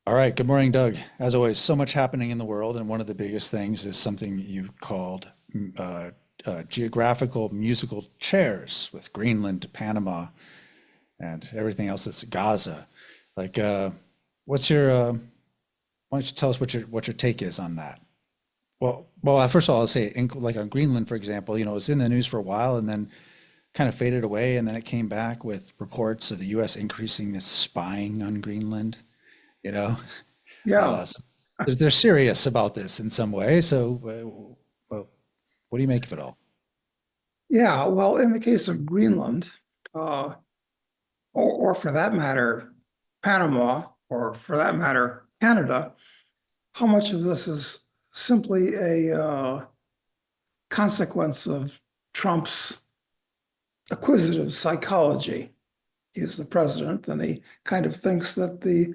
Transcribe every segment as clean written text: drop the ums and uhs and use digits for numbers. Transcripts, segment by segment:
All right. Good morning, Doug. As always, so much happening in the world, and one of the biggest things is something you called geographical musical chairs with Greenland to Panama and everything else that's Gaza. Like, what's your? Why don't you tell us what your take is on that? Well, first of all, I'll say, like on Greenland, for example, it was in the news for a while, and then kind of faded away, and then it came back with reports of the U.S. increasing this spying on Greenland. You know, Yeah, So they're serious about this in some way. So, well, what do you make of it all? yeah. Well, in the case of Greenland, uh, or for that matter, Panama, or for that matter, Canada, how much of this is simply a consequence of Trump's acquisitive psychology? He's the president, and he kind of thinks that the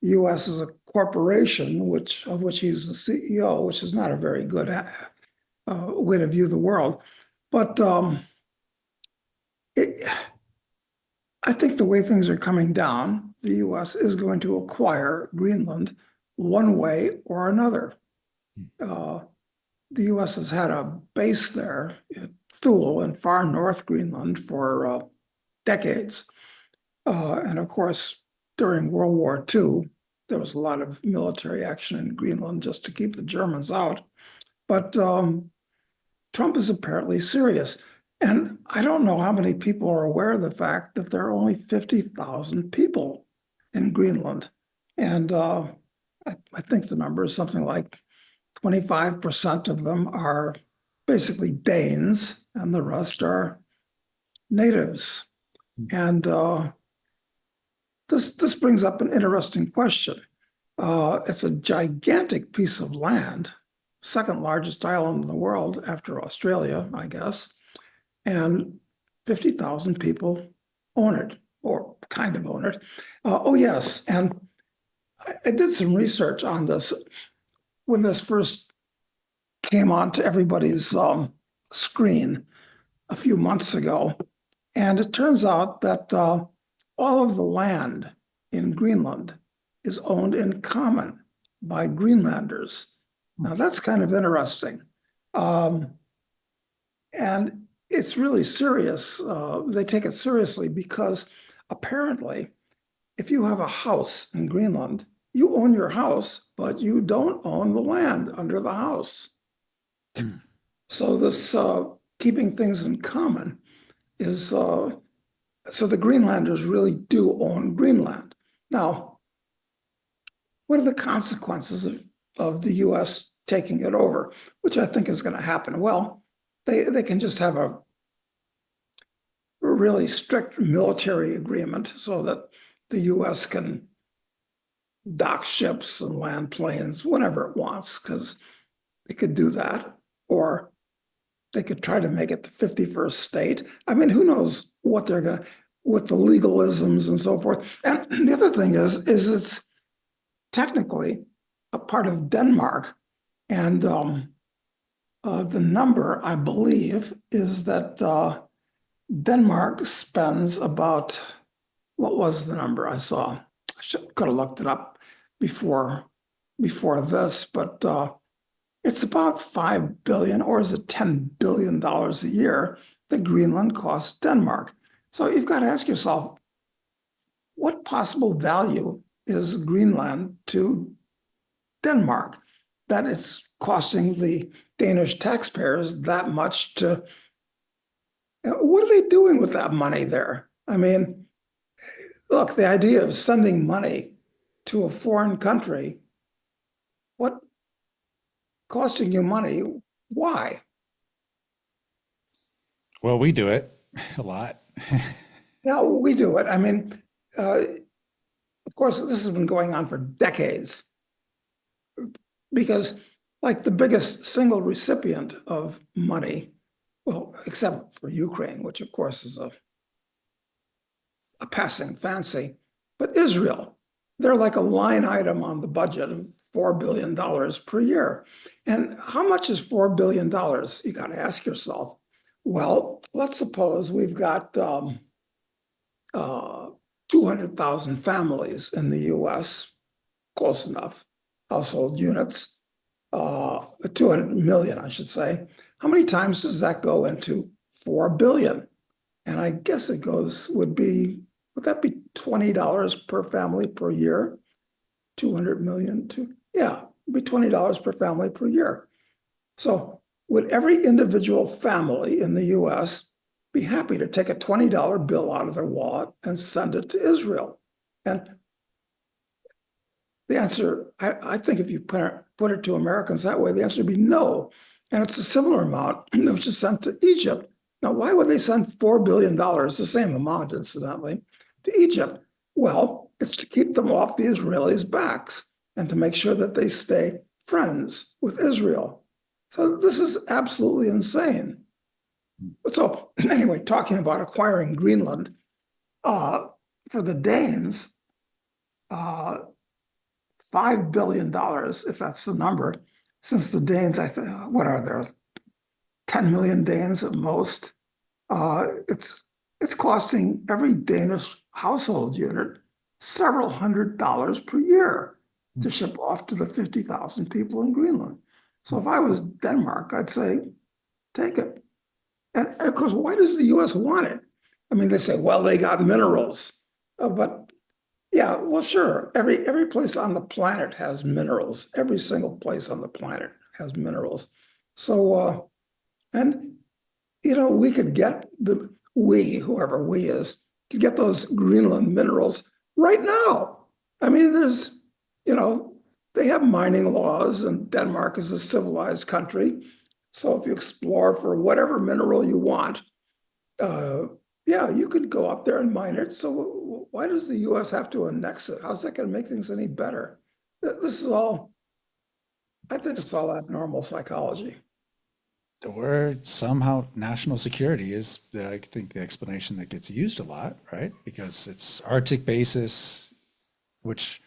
U.S. is a corporation, of which he's the CEO, which is not a very good way to view the world. But it, I think the way things are coming down, the US is going to acquire Greenland one way or another. Uh, the US has had a base there at Thule in far north Greenland for decades. And of course, during World War II, there was a lot of military action in Greenland just to keep the Germans out. But Trump is apparently serious. And I don't know how many people are aware of the fact that there are only 50,000 people in Greenland. And I think the number is something like 25% of them are basically Danes, and the rest are natives. And this brings up an interesting question. It's a gigantic piece of land, second largest island in the world after Australia, I guess, and 50,000 people own it, or kind of own it. Oh, yes. And I did some research on this when this first came onto everybody's screen a few months ago. And it turns out that all of the land in Greenland is owned in common by Greenlanders. Now, that's kind of interesting. Um, and it's really serious. They take it seriously because apparently, if you have a house in Greenland, you own your house, but you don't own the land under the house. Hmm. So this keeping things in common is so the Greenlanders really do own Greenland. Now, what are the consequences of the US taking it over, which I think is going to happen? Well, they can just have a really strict military agreement so that the US can dock ships and land planes whenever it wants, because it could do that. Or they could try to make it the 51st state. I mean, who knows what they're going to, with the legalisms and so forth. And the other thing is it's technically a part of Denmark. And the number, I believe, is that Denmark spends about, what was the number I saw? Could have looked it up before this, but it's about 5 billion, or is it $10 billion a year that Greenland costs Denmark. So you've got to ask yourself, what possible value is Greenland to Denmark that it's costing the Danish taxpayers that much to, what are they doing with that money there? I mean, look, the idea of sending money to a foreign country, what costing you money? Why? Well, we do it a lot. Now we do it. I mean, of course, this has been going on for decades because, like, the biggest single recipient of money, well, except for Ukraine, which of course is a passing fancy, but Israel, they're like a line item on the budget of $4 billion per year. And how much is $4 billion? You got to ask yourself. Well, let's suppose we've got uh, 200,000 families in the US, close enough, household units, 200 million, I should say. How many times does that go into 4 billion? And I guess would that be $20 per family per year? 200 million yeah, it'd be $20 per family per year. So would every individual family in the US be happy to take a $20 bill out of their wallet and send it to Israel? And the answer, I think if you put it to Americans that way, the answer would be no. And it's a similar amount that was just sent to Egypt. Now, why would they send $4 billion, the same amount, incidentally, to Egypt? Well, it's to keep them off the Israelis' backs and to make sure that they stay friends with Israel. So this is absolutely insane. So anyway, talking about acquiring Greenland, for the Danes, $5 billion, if that's the number, since the Danes, what are there, 10 million Danes at most? It's costing every Danish household unit several $100s per year to ship off to the 50,000 people in Greenland. So if I was Denmark, I'd say, take it. And of course, why does the US want it? I mean, they say, well, they got minerals. But yeah, well, sure. Every place on the planet has minerals. Every single place on the planet has minerals. So, and, we could get whoever we is, could get those Greenland minerals right now. I mean, they have mining laws, and Denmark is a civilized country. So if you explore for whatever mineral you want, yeah, you could go up there and mine it. So why does the US have to annex it? How's that going to make things any better? This is all, I think it's all abnormal psychology. Or somehow national security is, I think, the explanation that gets used a lot, right? Because it's Arctic basis, which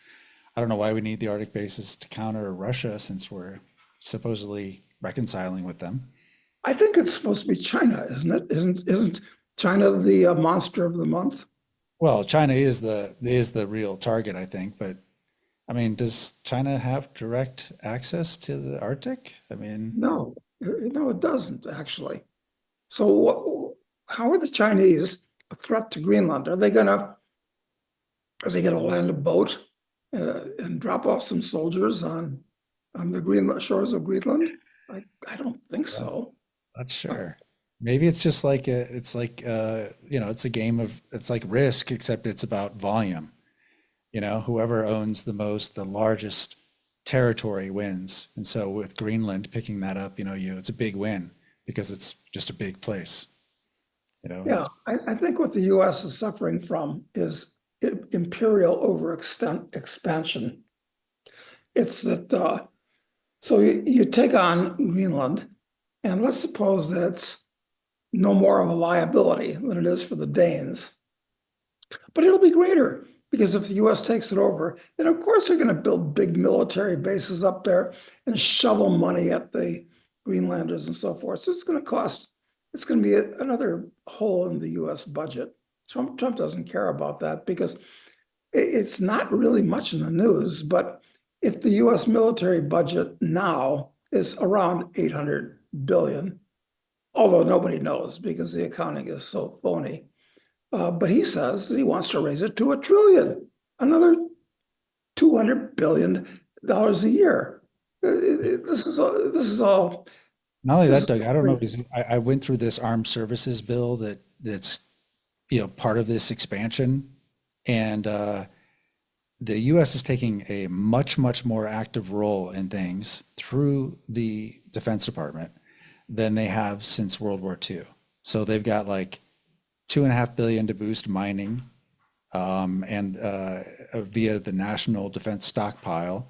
I don't know why we need the Arctic basis to counter Russia since we're supposedly reconciling with them. I think it's supposed to be China, isn't it? Isn't China the monster of the month? Well, China is the real target, I think, but I mean, does China have direct access to the Arctic? I mean, No, no, it doesn't actually. So how are the Chinese a threat to Greenland? Are they gonna land a boat and drop off some soldiers on the Greenland shores of Greenland? I don't think well, so. not sure. Maybe it's just like it's a game of it's like Risk, except it's about volume. Whoever owns the largest territory wins. And so with Greenland picking that up, it's a big win because it's just a big place. And Yeah, it's I think what the US is suffering from is imperial overextent expansion. It's that so you take on Greenland, and let's suppose that it's no more of a liability than it is for the Danes. But it'll be greater because if the US takes it over, then of course they're going to build big military bases up there and shovel money at the Greenlanders and so forth. So it's going to be another hole in the US budget. Trump doesn't care about that because it's not really much in the news, but if the US military budget now is around 800 billion, although nobody knows because the accounting is so phony. But he says that he wants to raise it to $1 trillion, another $200 billion a year. This is all. not only This that, is Doug, I don't know, crazy. because I went through this armed services bill that's part of this expansion. And the US is taking a much, much more active role in things through the Defense Department than they have since World War II. So they've got like 2.5 billion to boost mining, and via the National Defense Stockpile,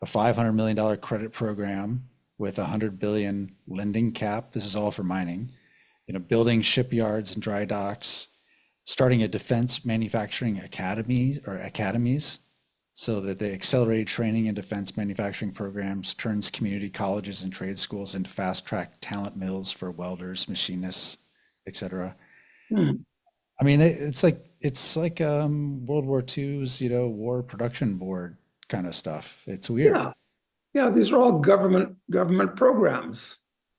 a $500 million credit program with 100 billion lending cap. This is all for mining. Building shipyards and dry docks, starting a defense manufacturing academies, so that the accelerated training in defense manufacturing programs turns community colleges and trade schools into fast-track talent mills for welders, machinists, etc. Hmm. I mean, it's like World War II's, War Production Board kind of stuff. It's weird. Yeah, yeah, these are all government programs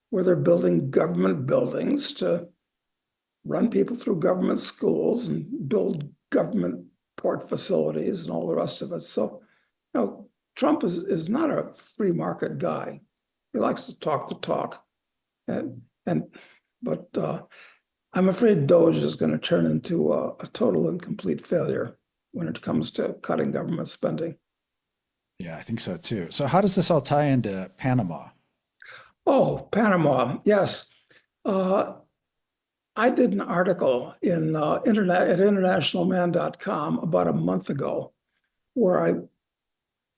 where they're building government buildings to run people through government schools and build government port facilities and all the rest of it. So, Trump is not a free market guy. He likes to talk the talk. And but I'm afraid Doge is going to turn into a total and complete failure when it comes to cutting government spending. Yeah, I think so too. So how does this all tie into Panama? Oh, Panama, yes. Uh, I did an article in internet at internationalman.com about a month ago where I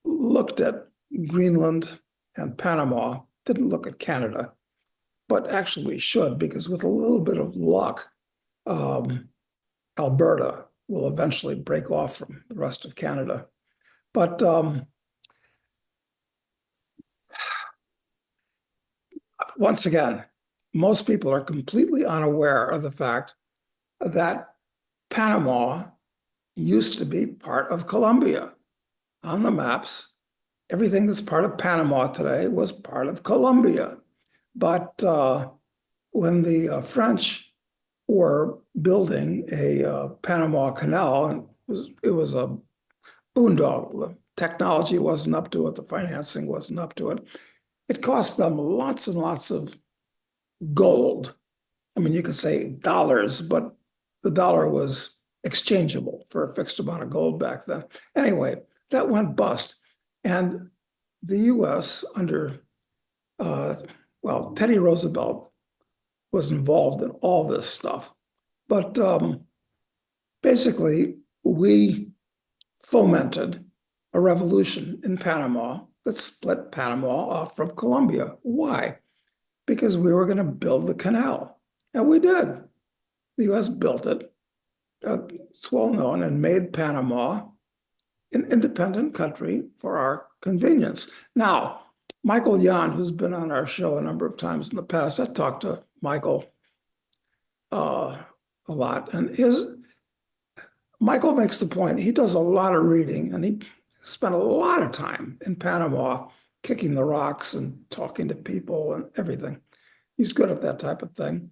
looked at Greenland and Panama, didn't look at Canada, but actually we should, because with a little bit of luck, Alberta will eventually break off from the rest of Canada. But once again, most people are completely unaware of the fact that Panama used to be part of Colombia. On the maps, everything that's part of Panama today was part of Colombia. But when the French were building a Panama Canal, and it was a boondoggle. The technology wasn't up to it. The financing wasn't up to it. It cost them lots and lots of gold. I mean, you could say dollars, but the dollar was exchangeable for a fixed amount of gold back then. Anyway, that went bust. And the US under, Teddy Roosevelt was involved in all this stuff. But basically, we fomented a revolution in Panama that split Panama off from Colombia. Why? Because we were going to build the canal. And we did. The US built it. It's well known, and made Panama an independent country for our convenience. Now, Michael Yan, who's been on our show a number of times in the past, I talked to Michael a lot, and Michael makes the point, he does a lot of reading, and he spent a lot of time in Panama kicking the rocks and talking to people and everything. He's good at that type of thing.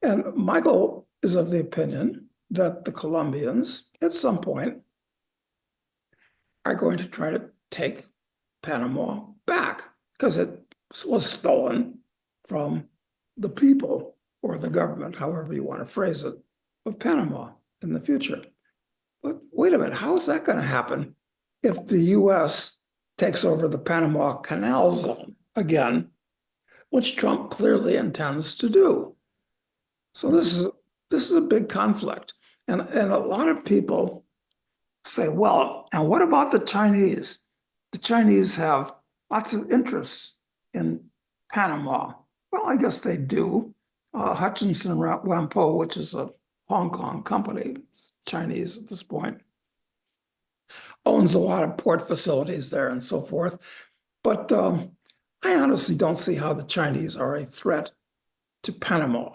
And Michael is of the opinion that the Colombians, at some point, are going to try to take Panama back because it was stolen from the people or the government, however you want to phrase it, of Panama in the future. But wait a minute, how is that going to happen if the US takes over the Panama Canal Zone again, which Trump clearly intends to do? So this is a big conflict. And a lot of people say, well, and what about the Chinese? The Chinese have lots of interests in Panama. Well, I guess they do. Hutchinson Whampoa, which is a Hong Kong company, it's Chinese at this point, owns a lot of port facilities there and so forth. But I honestly don't see how the Chinese are a threat to Panama.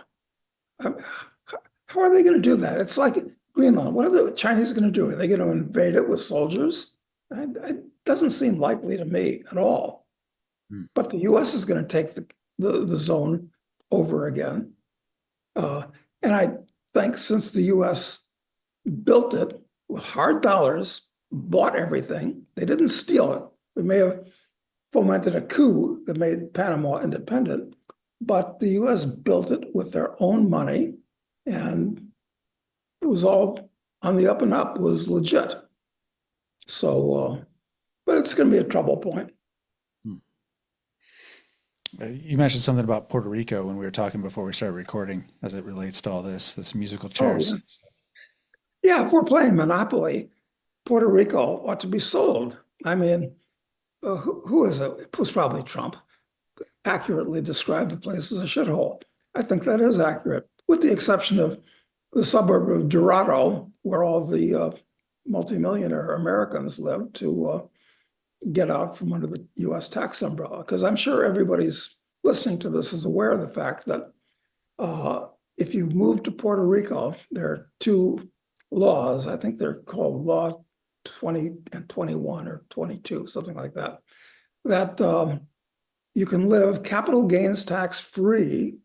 How are they going to do that? It's like Greenland. What are the Chinese going to do? Are they going to invade it with soldiers? It doesn't seem likely to me at all. But the US is going to take the zone over again. And I think since the US built it with hard dollars, bought everything, they didn't steal it. We may have fomented a coup that made Panama independent, but the US built it with their own money, and it was all on the up and up, it was legit. So, but it's going to be a trouble point. You mentioned something about Puerto Rico when we were talking before we started recording as it relates to all this musical chairs. Oh, yeah, if we're playing Monopoly, Puerto Rico ought to be sold. I mean, who is it? It was probably Trump. Accurately described the place as a shithole. I think that is accurate, with the exception of the suburb of Dorado, where all the multimillionaire Americans live, to get out from under the US tax umbrella. Because I'm sure everybody's listening to this is aware of the fact that if you move to Puerto Rico, there are two laws. I think they're called Law 20 and 21 or 22, something like that, that you can live capital gains tax free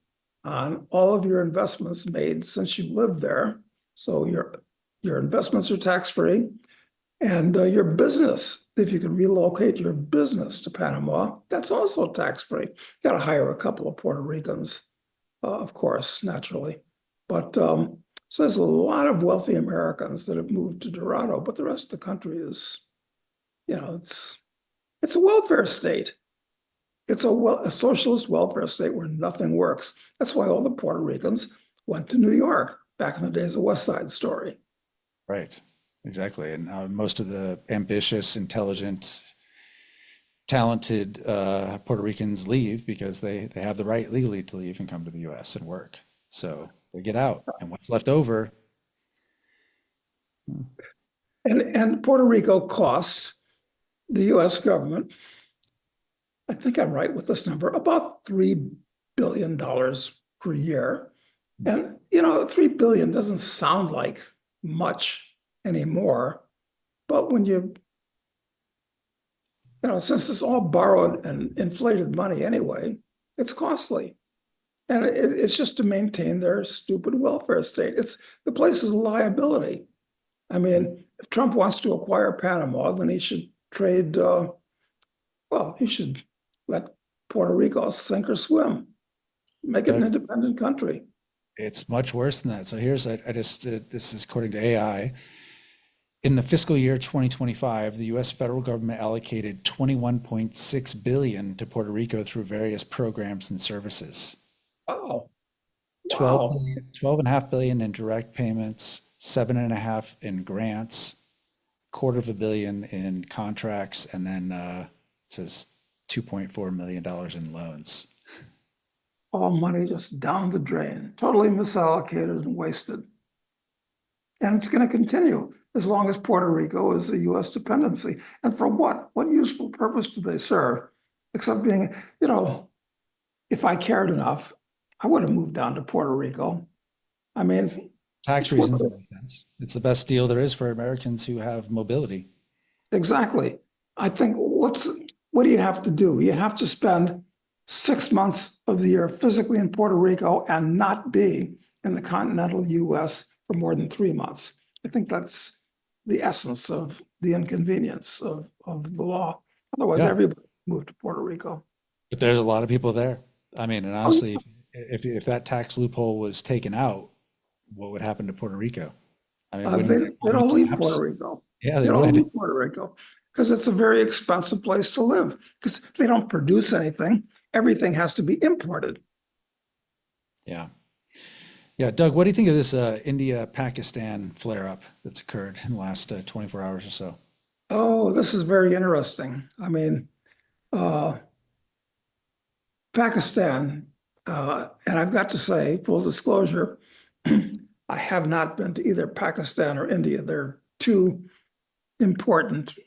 on all of your investments made since you lived there. So your investments are tax free, and your business, if you can relocate your business to Panama, that's also tax free. You got to hire a couple of Puerto Ricans, of course, naturally, but so there's a lot of wealthy Americans that have moved to Dorado, but the rest of the country is, it's a welfare state. It's a socialist welfare state where nothing works. That's why all the Puerto Ricans went to New York back in the days of West Side Story. Right. Exactly. And most of the ambitious, intelligent, talented Puerto Ricans leave because they have the right legally to leave and come to the US and work. So they get out, and what's left over. And Puerto Rico costs the US government, I think I'm right with this number, about $3 billion per year. And, $3 billion doesn't sound like much anymore, but when since it's all borrowed and inflated money anyway, it's costly. And it's just to maintain their stupid welfare state. The place is a liability. I mean, if Trump wants to acquire Panama, then he should trade, he should let Puerto Rico sink or swim, make it an independent country. It's much worse than that. So this is according to AI. In the fiscal year 2025, the U.S. federal government allocated $21.6 billion to Puerto Rico through various programs and services. Wow. 12.5 billion in direct payments, 7.5 in grants, $250 million in contracts, and then it says $2.4 million in loans. All money just down the drain, totally misallocated and wasted. And it's going to continue as long as Puerto Rico is a U.S. dependency. And for what? What useful purpose do they serve? Except being, if I cared enough, I would have moved down to Puerto Rico. I mean, tax reasons make sense. It's the best deal there is for Americans who have mobility. Exactly. I think what do you have to do? You have to spend 6 months of the year physically in Puerto Rico and not be in the continental U.S. for more than 3 months. I think that's the essence of the inconvenience of the law. Otherwise, everybody moved to Puerto Rico. But there's a lot of people there. I mean, and honestly, if that tax loophole was taken out, what would happen to Puerto Rico? I mean, they don't leave Puerto Rico. Yeah, they don't leave Puerto Rico because it's a very expensive place to live because they don't produce anything. Everything has to be imported. Yeah. Yeah. Doug, what do you think of this India-Pakistan flare-up that's occurred in the last 24 hours or so? Oh, this is very interesting. I mean, Pakistan, and I've got to say, full disclosure, I have not been to either Pakistan or India. They're two important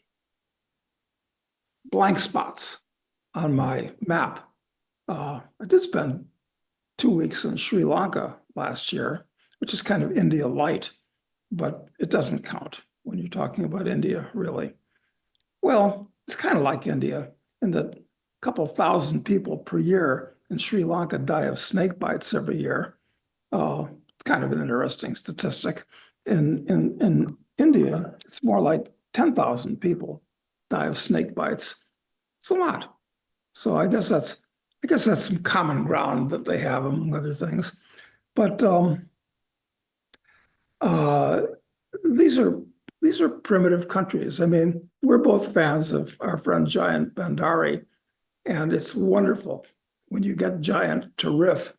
blank spots on my map. I did spend 2 weeks in Sri Lanka last year, which is kind of India light, but it doesn't count when you're talking about India, really. Well, it's kind of like India in that a couple thousand people per year in Sri Lanka die of snake bites every year. It's kind of an interesting statistic. In India, it's more like 10,000 people die of snake bites. It's a lot. So I guess that's some common ground that they have, among other things. But these are primitive countries. I mean, we're both fans of our friend Giant Bandari, and it's wonderful when you get Giant to riff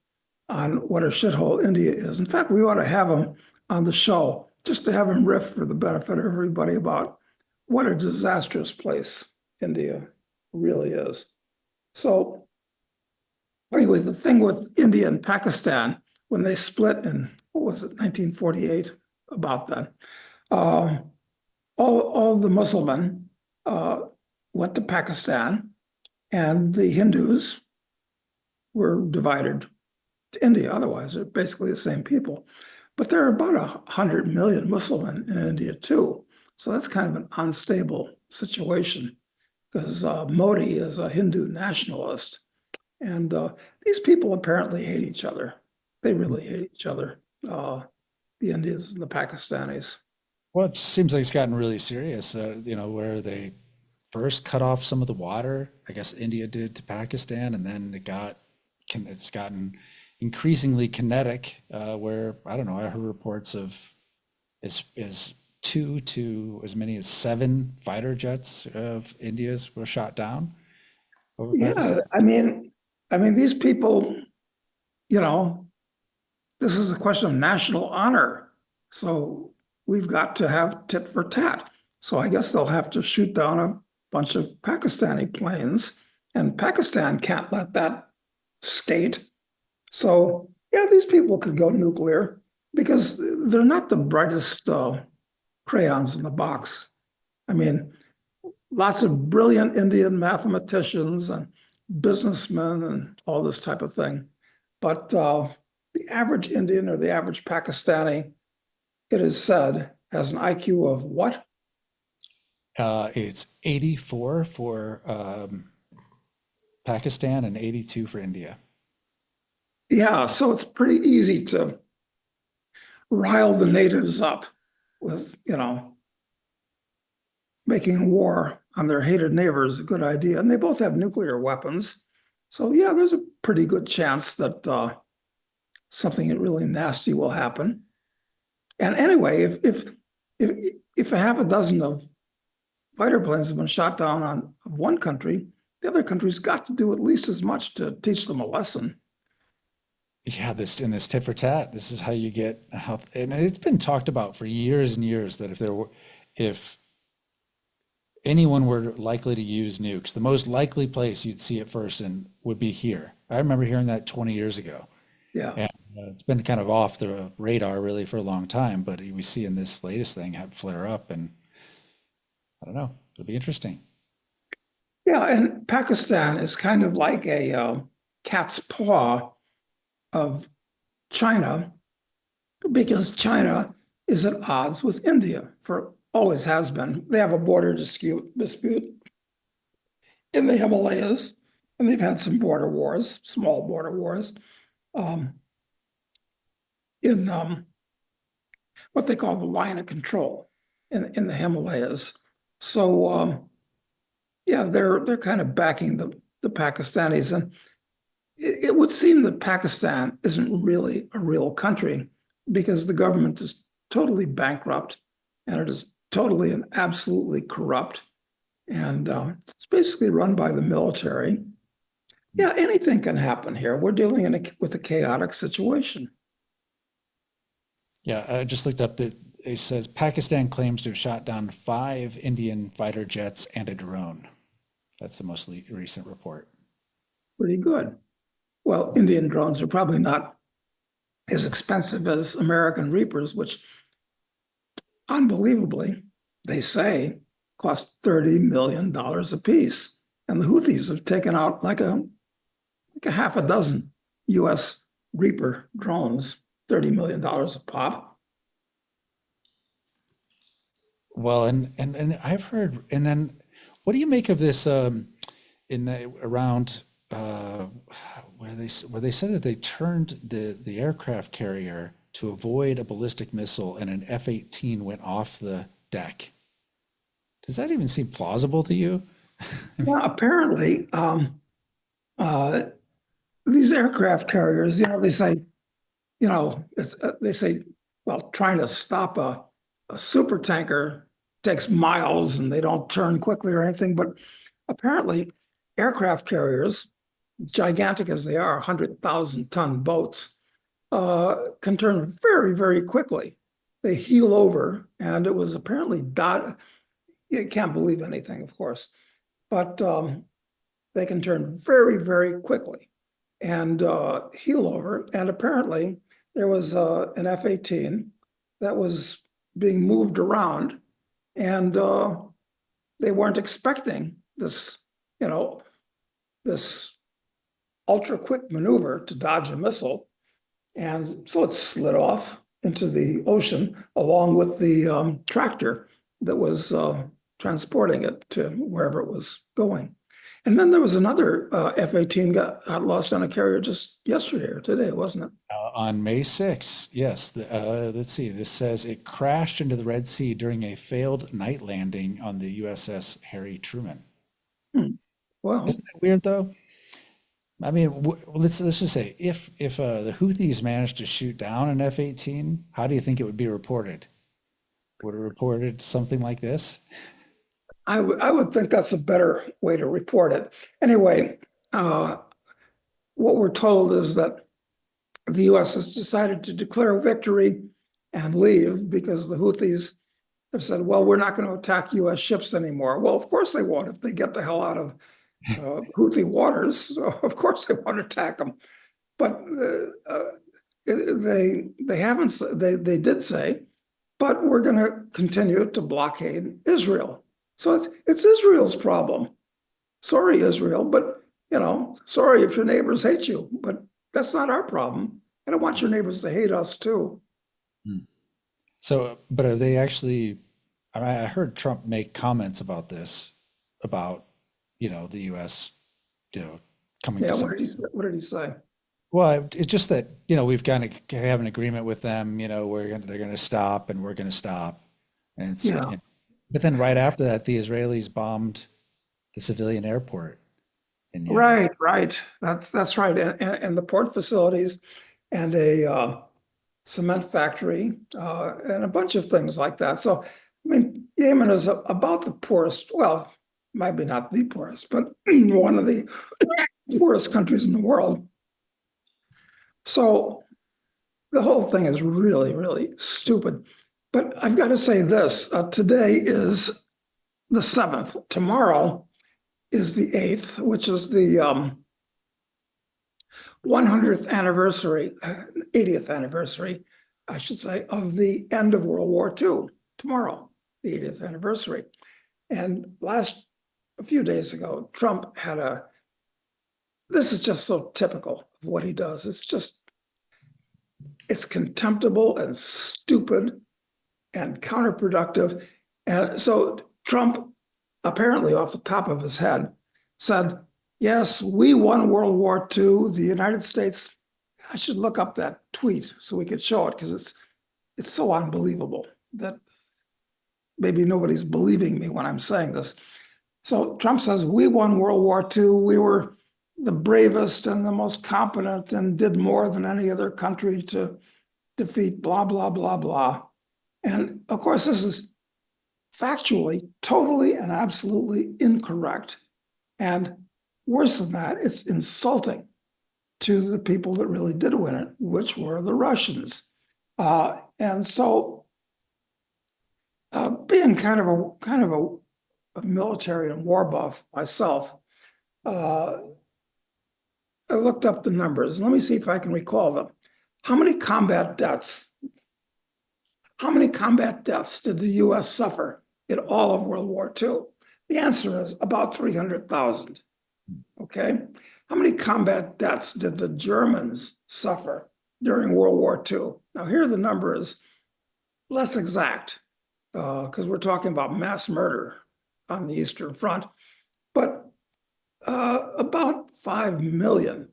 on what a shithole India is. In fact, we ought to have him on the show just to have him riff for the benefit of everybody about what a disastrous place India really is. So anyway, the thing with India and Pakistan, when they split in, what was it, 1948, about then, all the Muslims went to Pakistan, and the Hindus were divided to India. Otherwise, they're basically the same people. But there are about 100 million Muslims in India too. So that's kind of an unstable situation because Modi is a Hindu nationalist. And these people apparently hate each other. They really hate each other, the Indians and the Pakistanis. Well, it seems like it's gotten really serious, where they first cut off some of the water, I guess India did to Pakistan, and then it's gotten increasingly kinetic, where, I don't know, I heard reports of as 2 to as many as 7 fighter jets of India's were shot down over Yeah, Pakistan. I mean, these people, you know, this is a question of national honor. So we've got to have tit for tat. So I guess they'll have to shoot down a bunch of Pakistani planes, and Pakistan can't let that skate. So yeah, these people could go nuclear because they're not the brightest crayons in the box. I mean, lots of brilliant Indian mathematicians and businessmen and all this type of thing. But the average Indian or the average Pakistani, it is said, has an IQ of what? It's 84 for Pakistan and 82 for India. Yeah, so it's pretty easy to rile the natives up with, making war on their hated neighbors a good idea. And they both have nuclear weapons. So yeah, there's a pretty good chance that something really nasty will happen. And anyway, if a half a dozen of fighter planes have been shot down on one country, the other country's got to do at least as much to teach them a lesson. Yeah, this tit for tat, this is how you get health, and it's been talked about for years and years that if anyone were likely to use nukes, the most likely place you'd see it first and would be here. I remember hearing that 20 years ago, Yeah. and it's been kind of off the radar really for a long time, but we see in this latest thing have flare up, and I don't know, it'll be interesting. Yeah, and Pakistan is kind of like a cat's paw of China because China is at odds with India for always has been. They have a border dispute in the Himalayas, and they've had some border wars, small border wars, um, in what they call the line of control in the Himalayas. So yeah, they're kind of backing the Pakistanis, and it would seem that Pakistan isn't really a real country because the government is totally bankrupt and it is totally and absolutely corrupt. And it's basically run by the military. Yeah, anything can happen here. We're dealing with a chaotic situation. Yeah, I just looked up that it says Pakistan claims to have shot down 5 Indian fighter jets and a drone. That's the most recent report. Pretty good. Well, Indian drones are probably not as expensive as American Reapers, which unbelievably, they say, cost $30 million a piece. And the Houthis have taken out like a half a dozen US Reaper drones, $30 million a pop. Well, and I've heard, and then what do you make of this in the around where they said that they turned the aircraft carrier to avoid a ballistic missile and an F-18 went off the deck? Does that even seem plausible to you? Yeah, apparently, uh, these aircraft carriers, they say, they say, well, trying to stop a super tanker takes miles and they don't turn quickly or anything. But apparently, aircraft carriers, gigantic as they are, 100,000-ton boats, can turn very, very quickly. They heel over, and it was apparently you can't believe anything, of course, but they can turn very, very quickly and heel over. And apparently, there was an F-18 that was being moved around, and they weren't expecting this, this ultra quick maneuver to dodge a missile. And so it slid off into the ocean along with the tractor that was transporting it to wherever it was going. And then there was another F-18 got lost on a carrier just yesterday or today, wasn't it? On May 6th, yes. Let's see. This says it crashed into the Red Sea during a failed night landing on the USS Harry Truman. Hmm. Well, Isn't that weird, though? I mean, let's just say if the Houthis managed to shoot down an F-18, how do you think it would be reported? Would it reported something like this? I would think that's a better way to report it. Anyway, uh, what we're told is that the U.S. has decided to declare victory and leave because the Houthis have said, well, we're not going to attack U.S. ships anymore. Well, of course they won't if they get the hell out of Houthi waters. So of course they want to attack them. But they haven't. They did say, but we're going to continue to blockade Israel. So it's Israel's problem. Sorry, Israel, but sorry if your neighbors hate you, but that's not our problem. I don't want your neighbors to hate us too. Hmm. So, but are they actually? I heard Trump make comments about this, about the U.S. coming to Yeah, some. what did he say? Well, it's just that we've kind of have an agreement with them. They're gonna stop and we're gonna stop, and Yeah, but then right after that, the Israelis bombed the civilian airport in Yemen. right. That's right. And the port facilities and a cement factory and a bunch of things like that. So, I mean, Yemen is about the poorest, well, maybe not the poorest, but one of the poorest countries in the world. So the whole thing is really, really stupid. But I've got to say this, today is the 7th. Tomorrow is the 8th, which is the 100th anniversary, 80th anniversary, I should say, of the end of World War II. Tomorrow, the 80th anniversary. And a few days ago, Trump had this is just so typical of what he does. It's contemptible and stupid and counterproductive. And so Trump, apparently off the top of his head, said, yes, we won World War II. The United States, I should look up that tweet so we could show it because it's so unbelievable that maybe nobody's believing me when I'm saying this. So Trump says, we won World War II. We were the bravest and the most competent and did more than any other country to defeat blah, blah, blah, blah. And of course, this is factually totally and absolutely incorrect. And worse than that, it's insulting to the people that really did win it, which were the Russians. And so being kind of a military and war buff myself, I looked up the numbers. Let me see if I can recall them. How many combat deaths did the US suffer in all of World War II? The answer is about 300,000. Okay. How many combat deaths did the Germans suffer during World War II? Now, here the number is less exact because we're talking about mass murder on the Eastern Front, but about 5 million.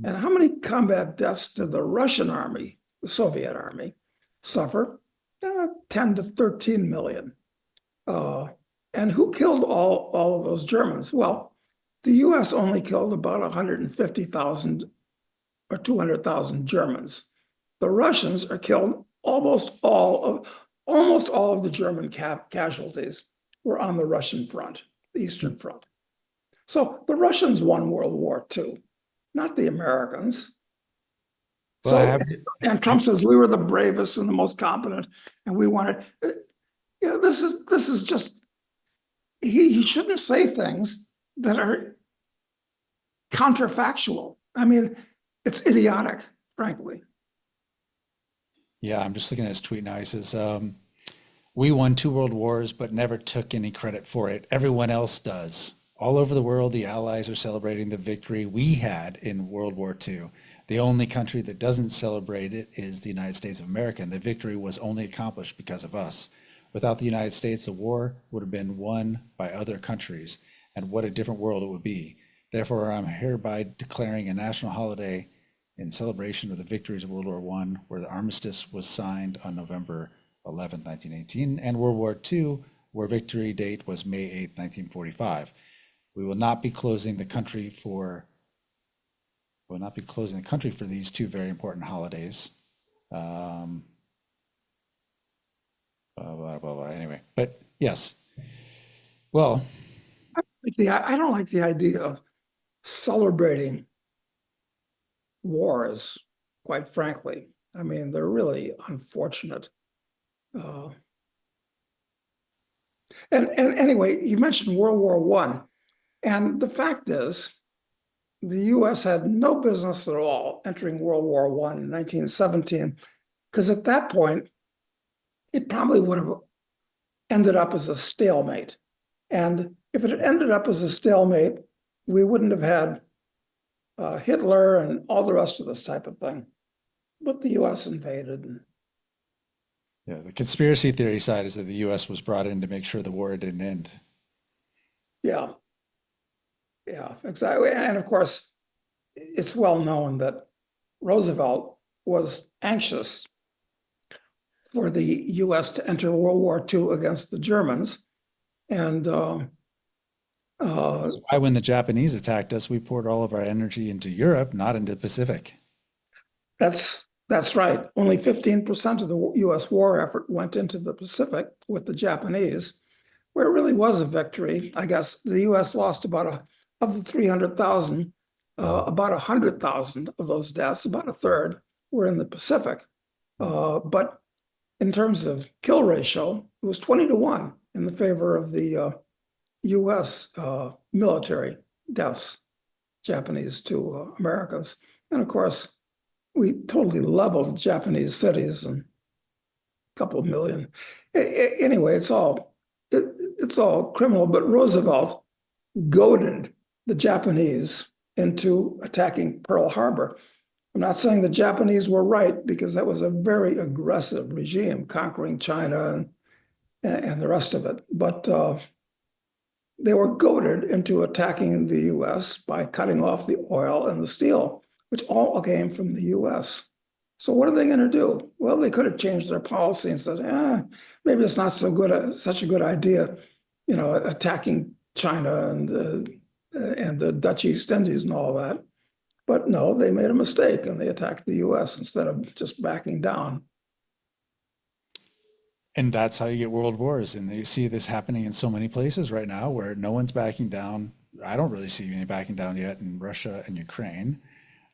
And how many combat deaths did the Russian army, the Soviet army, suffer? 10 to 13 million. And who killed all of those Germans? Well, the US only killed about 150,000 or 200,000 Germans. The Russians are killed almost all of the German casualties were on the Russian front, the Eastern Front. So the Russians won World War II, not the Americans. Well, So, and Trump says we were the bravest and the most competent, and we wanted. Yeah, this is just he shouldn't say things that are counterfactual. I mean, it's idiotic, frankly. yeah, I'm just looking at his tweet now. He says, "We won two world wars, but never took any credit for it. Everyone else does. All over the world, the Allies are celebrating the victory we had in World War II. The only country that doesn't celebrate it is the United States of America, and the victory was only accomplished because of us. Without the United States, the war would have been won by other countries, and what a different world it would be. Therefore, I'm hereby declaring a national holiday in celebration of the victories of World War I, where the armistice was signed on November 11th, 1918, and World War II, where victory date was May 8th, 1945. We will not be closing the country for these two very important holidays. Blah, blah, blah, blah. Anyway, but yes. Well, I don't like the idea of celebrating wars, quite frankly. I mean, they're really unfortunate. And anyway, you mentioned World War I, and the fact is, the U.S. had no business at all entering World War I in 1917, because at that point, it probably would have ended up as a stalemate. And if it had ended up as a stalemate, we wouldn't have had Hitler and all the rest of this type of thing. But the U.S. invaded. And yeah, the conspiracy theory side is that the U.S. was brought in to make sure the war didn't end. yeah, yeah, exactly. And of course, it's well known that Roosevelt was anxious for the U.S. to enter World War II against the Germans. And That's why when the Japanese attacked us, we poured all of our energy into Europe, not into the Pacific. that's right. Only 15% of the U.S. war effort went into the Pacific with the Japanese, where it really was a victory. I guess the U.S. lost of the 300,000, about 100,000 of those deaths, about a third, were in the Pacific. But in terms of kill ratio, it was 20-1 in the favor of the U.S. Military deaths, Japanese to Americans. And of course, we totally leveled Japanese cities and a couple of million. Anyway, it's all criminal. But Roosevelt goaded the Japanese into attacking Pearl Harbor. I'm not saying the Japanese were right, because that was a very aggressive regime, conquering China and the rest of it. But they were goaded into attacking the U.S. by cutting off the oil and the steel, which all came from the U.S. So what are they going to do? Well, they could have changed their policy and said, maybe it's not such a good idea, attacking China and the Dutch East Indies and all that. But no, they made a mistake and they attacked the U.S. instead of just backing down. And that's how you get world wars. And you see this happening in so many places right now where no one's backing down. I don't really see any backing down yet in Russia and Ukraine.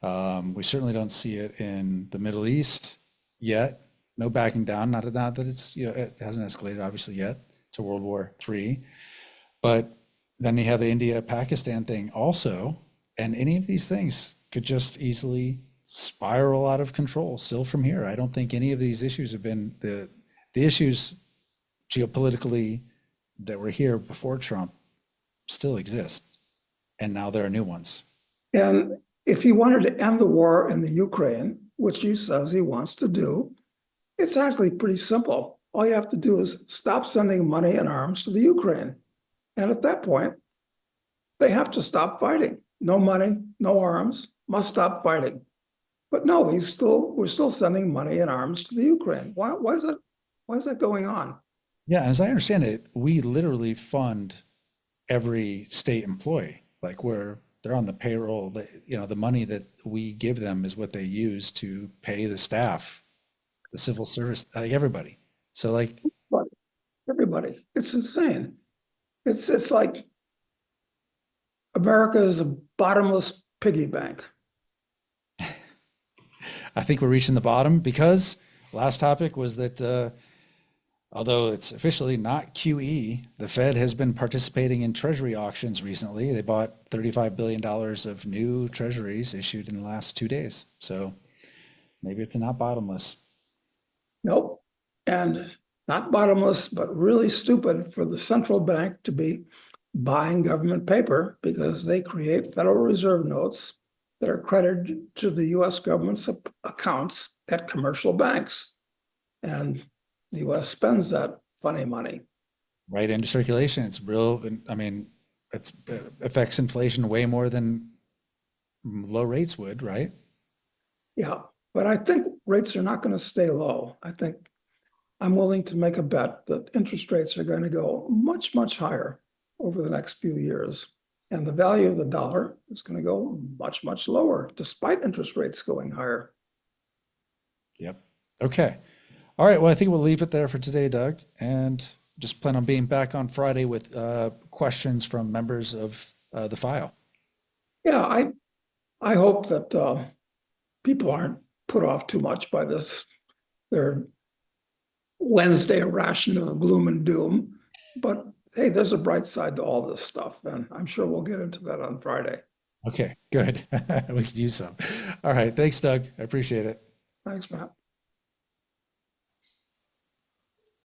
We certainly don't see it in the Middle East yet. No backing down. Not that it's, it hasn't escalated obviously yet to World War III. But then you have the India-Pakistan thing also. And any of these things could just easily spiral out of control still from here. I don't think any of these issues have been the issues geopolitically that were here before Trump still exist. And now there are new ones. And if he wanted to end the war in the Ukraine, which he says he wants to do, it's actually pretty simple. All you have to do is stop sending money and arms to the Ukraine. And at that point, they have to stop fighting. No money, no arms, must stop fighting. But no, we're still sending money and arms to the Ukraine. Why is that going on? Yeah, as I understand it, we literally fund every state employee. Like they're on the payroll, the money that we give them is what they use to pay the staff, the civil service, like everybody. So like everybody, it's insane. It's like America is a bottomless piggy bank. I think we're reaching the bottom because last topic was that although it's officially not QE, the Fed has been participating in treasury auctions recently. They bought $35 billion of new treasuries issued in the last 2 days. So maybe it's not bottomless. Nope. And not bottomless, but really stupid for the central bank to be buying government paper, because they create Federal Reserve notes that are credited to the U.S. government's accounts at commercial banks. And the U.S. spends that funny money. right into circulation. It's real. I mean, it affects inflation way more than low rates would, right? Yeah, but I think rates are not going to stay low. I think I'm willing to make a bet that interest rates are going to go much, much higher over the next few years. And the value of the dollar is going to go much, much lower, despite interest rates going higher. Yep. Okay. All right. Well, I think we'll leave it there for today, Doug, and just plan on being back on Friday with questions from members of the file. Yeah, I hope that people aren't put off too much by this, their Wednesday ration of gloom and doom. But hey, there's a bright side to all this stuff, and I'm sure we'll get into that on Friday. Okay, good. We could use some. All right. Thanks, Doug. I appreciate it. Thanks, Matt.